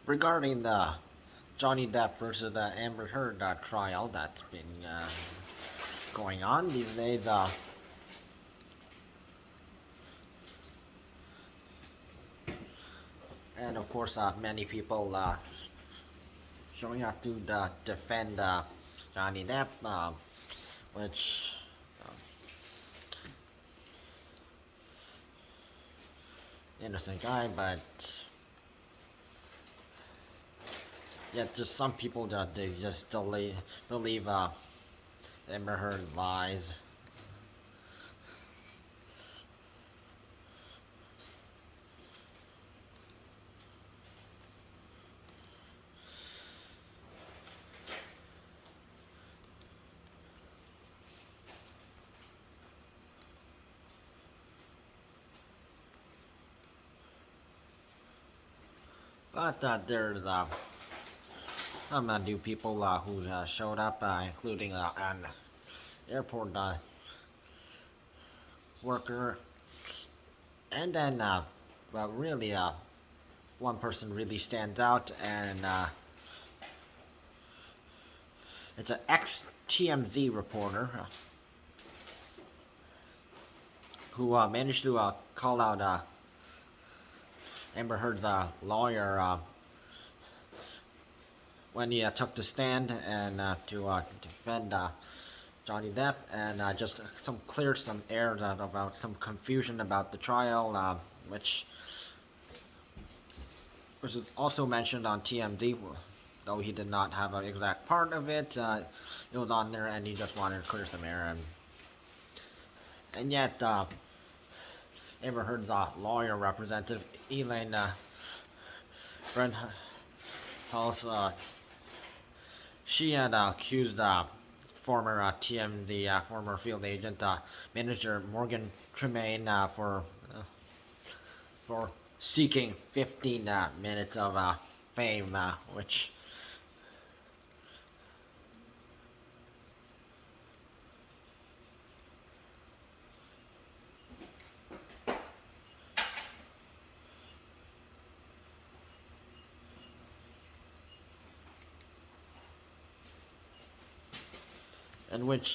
regarding the Johnny Depp versus the Amber Heard trial that's been going on these days. And of course, many people showing up to defend Johnny Depp, which uh, innocent guy, but yet just some people that they just still believe Amber Heard lies. But there's some new people who showed up, including an airport worker, and then well, really, one person really stands out, and it's an ex-TMZ reporter who managed to call out Amber Heard's lawyer when he took the stand and to defend Johnny Depp, and just cleared some air about some confusion about the trial, which was also mentioned on TMZ, though he did not have an exact part of it. It was on there, and he just wanted to clear some air, and yet Amber Heard's lawyer representative Elaine Bredehoft, she had accused former TMZ former field agent manager Morgan Tremaine for seeking 15 minutes of fame, which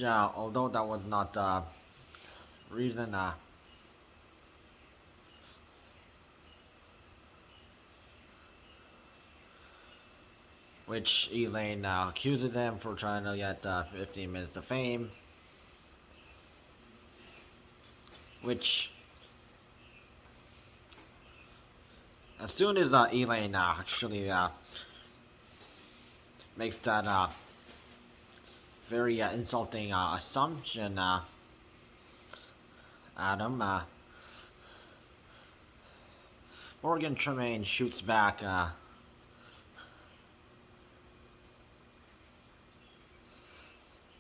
although that was not reason which Elaine accused them for trying to get 15 minutes of fame, which as soon as Elaine actually makes that very insulting assumption, Adam, Morgan Tremaine shoots back,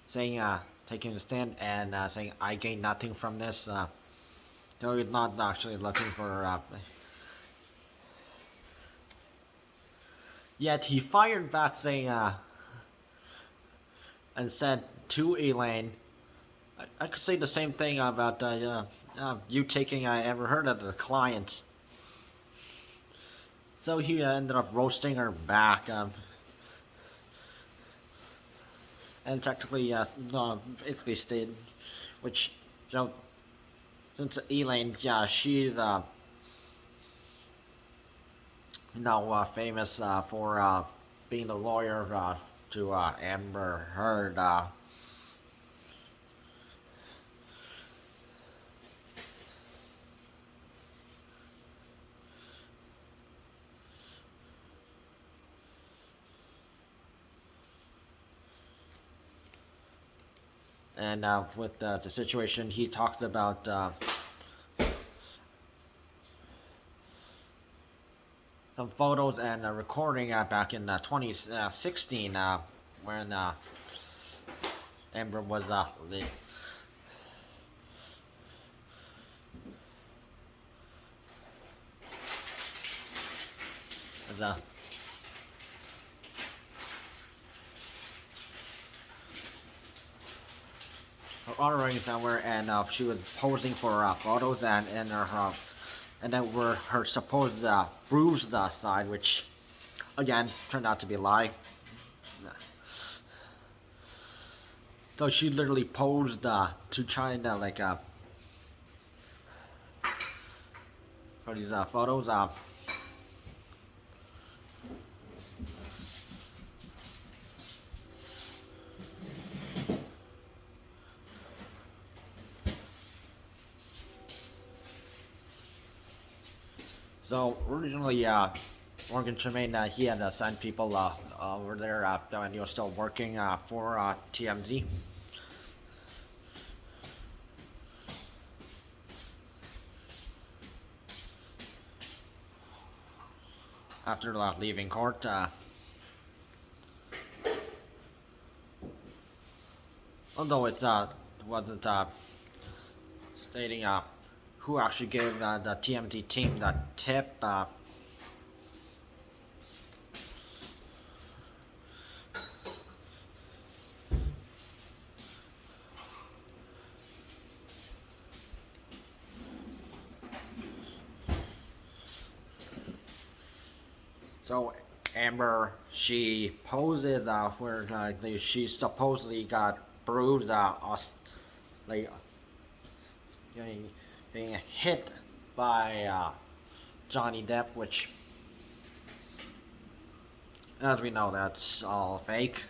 saying, taking a stand and saying, I gain nothing from this. Though he's not actually looking for. Yet he fired back, saying, and said to Elaine, I could say the same thing about you taking Amber Heard as a client. So he ended up roasting her back, and technically, basically stated, which, since Elaine, she's now famous for being the lawyer to Amber Heard. And with the situation, he talks about some photos and a recording back in 2016 when Amber was the her honoring somewhere, and she was posing for photos, and her and then were her supposed bruised side, which again, turned out to be a lie. So she literally posed to China like for these photos. So originally, Morgan Tremaine, he had sent people over there when he was still working for TMZ. After leaving court, although it wasn't stating who actually gave the TMZ team the tip. So Amber, she posed where she supposedly got bruised, like being hit by Johnny Depp, which, as we know, that's all fake.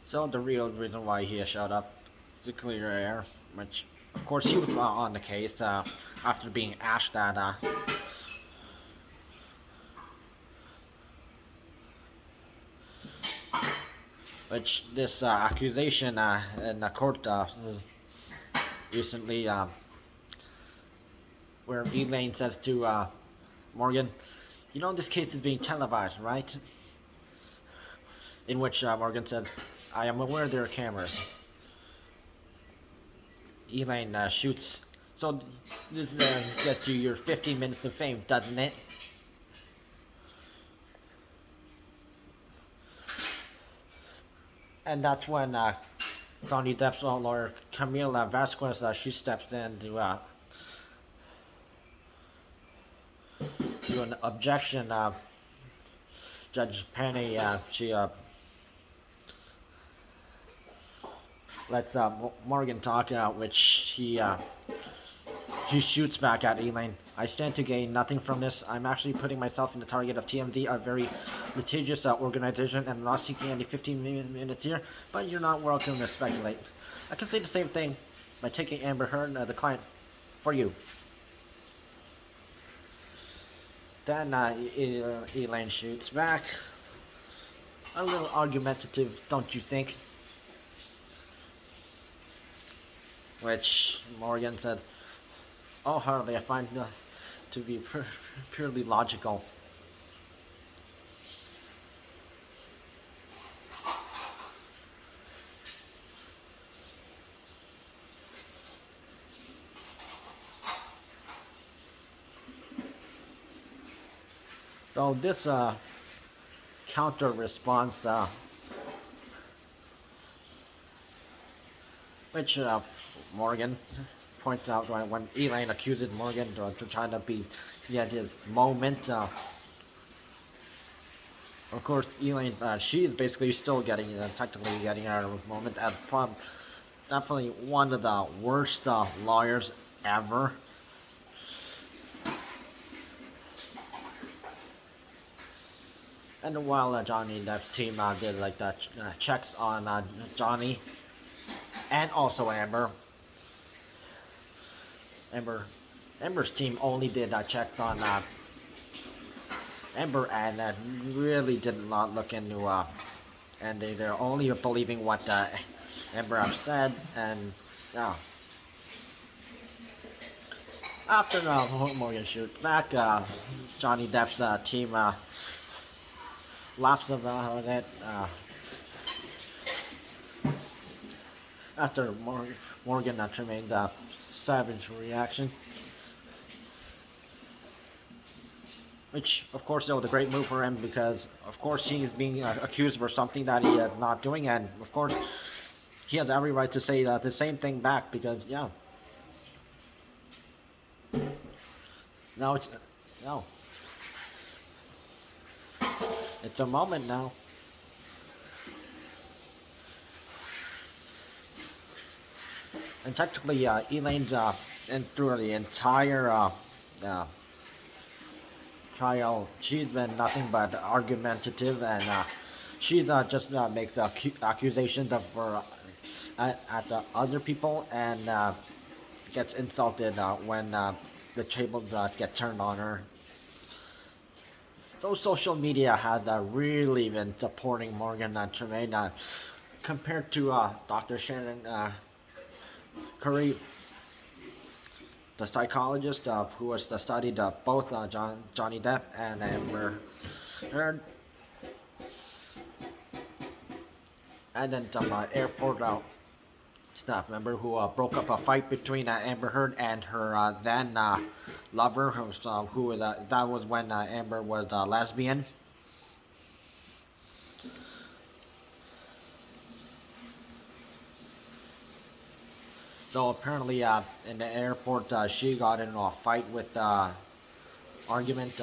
So the real reason why he showed up to clear air, which of course he was on the case after being asked that which this accusation in the court recently, where Elaine says to Morgan, "You know this case is being televised, right?" In which Morgan said, "I am aware there are cameras." Elaine shoots. So this gets you your 15 minutes of fame, doesn't it? And that's when Johnny Depp's lawyer, Camila Vasquez, she steps in to do an objection. Judge Penny, she lets Morgan talk, which he shoots back at Elaine. "I stand to gain nothing from this. I'm actually putting myself in the target of TMZ, a very litigious organization, and not seeking any 15 minutes here, but you're not welcome to speculate. I can say the same thing by taking Amber Heard, the client, for you." Then Elaine shoots back. A little argumentative, don't you think? Which Morgan said, "Oh, hardly. I find to be purely logical." So this counter response, which Morgan points out when Elaine accuses Morgan to try to be get his moment. Of course, Elaine, she's basically still getting, technically getting her moment as definitely one of the worst lawyers ever. And while Johnny Depp's team did like the checks on Johhny and also Amber's team only did checks on Amber and really did not look into and they're only believing what Amber said, and after Morgan shoots back, Johnny Depp's team laughs about it. After Morgan Tremaine's savage reaction. which of course was a great move for him because of course he's being accused for something that he is not doing, and of course he has every right to say the same thing back because yeah, now it's no, it's a moment now. And technically, Elaine's and through the entire uh, trial, she's been nothing but argumentative, and she just makes accusations of for at the other people, and gets insulted when the tables get turned on her. So social media has really been supporting Morgan Tremaine compared to Dr. Shannon Curry, the psychologist who has studied both Johnny Depp and Amber Heard, and then some airport staff member who broke up a fight between Amber Heard and her then lover, that was when Amber was a lesbian. So apparently, in the airport, she got into a fight with argument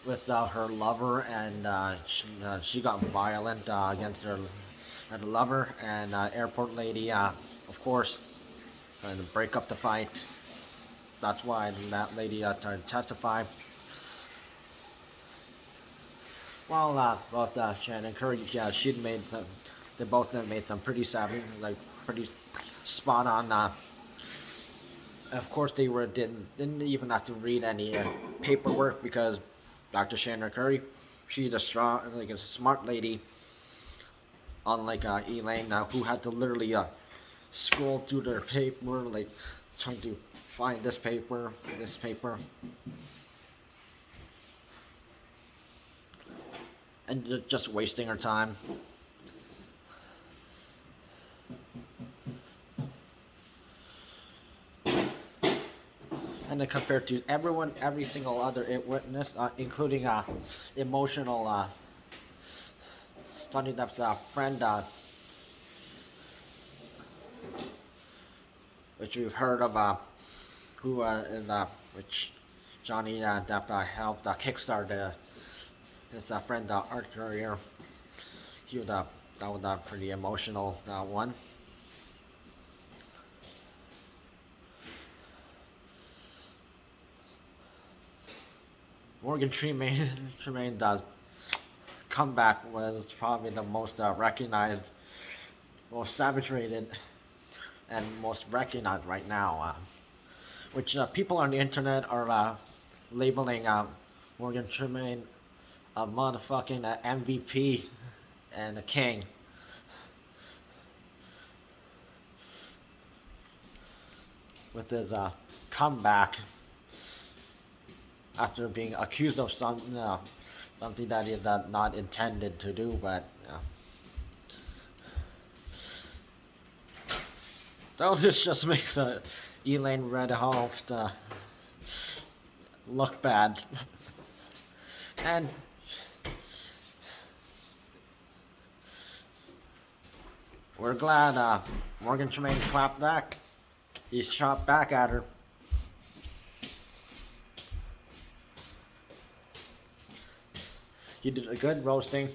with her lover, and she got violent against her lover, and airport lady, of course, trying to break up the fight. That's why that lady tried to testify. Well, both Shannon Curry, yeah, they both made some pretty savvy, like pretty spot on. Of course, didn't even have to read any paperwork because Dr. Shannon Curry, she's a strong, like a smart lady, unlike Elaine, who had to literally scroll through their paper, like trying to find this paper, and just wasting her time. And then compared to every single other witness, including emotional Johnny Depp's friend, which we've heard of, who is which Johnny Depp helped kickstart his friend art career. That was a pretty emotional one. Morgan Tremaine comeback was probably the most recognized, most saturated, and most recognized right now. Which people on the internet are labeling Morgan Tremaine a motherfucking MVP and a king. With his comeback after being accused of something that he is not intended to do, but so this just makes Elaine Bredehoft look bad, and we're glad Morgan Tremaine clapped back. He shot back at her. He did a good roasting.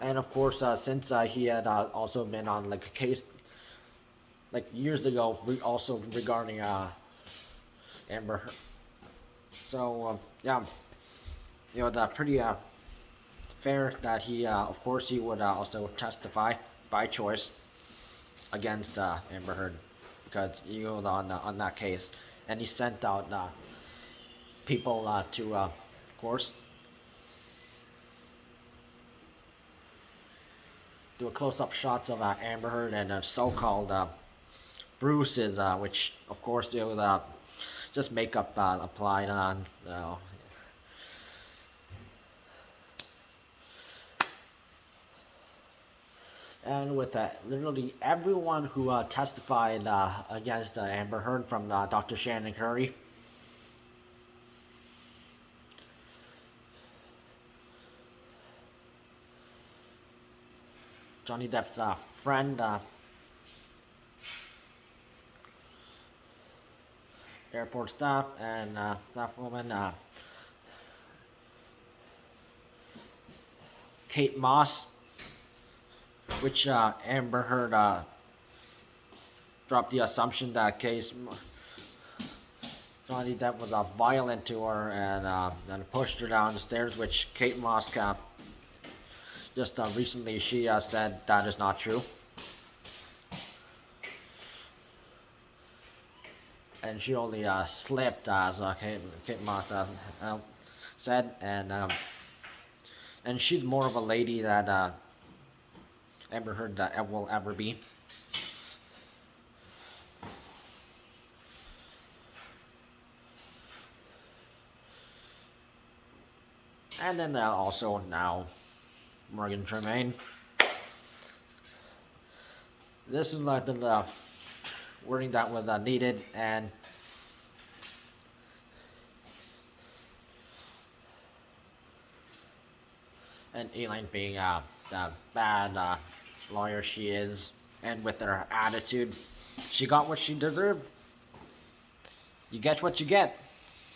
And of course, since he had also been on like a case like years ago, also regarding Amber. So yeah, that pretty fair that he, of course, he would also testify by choice against Amber Heard because he was on that case, and he sent out people to, of course, do a close-up shots of Amber Heard and so-called bruises, which of course it was just makeup applied on. And with literally everyone who testified against Amber Heard, from Dr. Shannon Curry, Johnny Depp's friend, airport staff, and staff woman, Kate Moss, which Amber Heard dropped the assumption that case Johnny Depp was violent to her, and pushed her down the stairs, which Kate Moss just recently she said that is not true. And she only slipped, as Kate Moss said, and she's more of a lady that Amber Heard will ever be. And then also now Morgan Tremaine. This is like the wording that was needed, and Elaine being the bad lawyer she is, and with her attitude, she got what she deserved. You get what you get.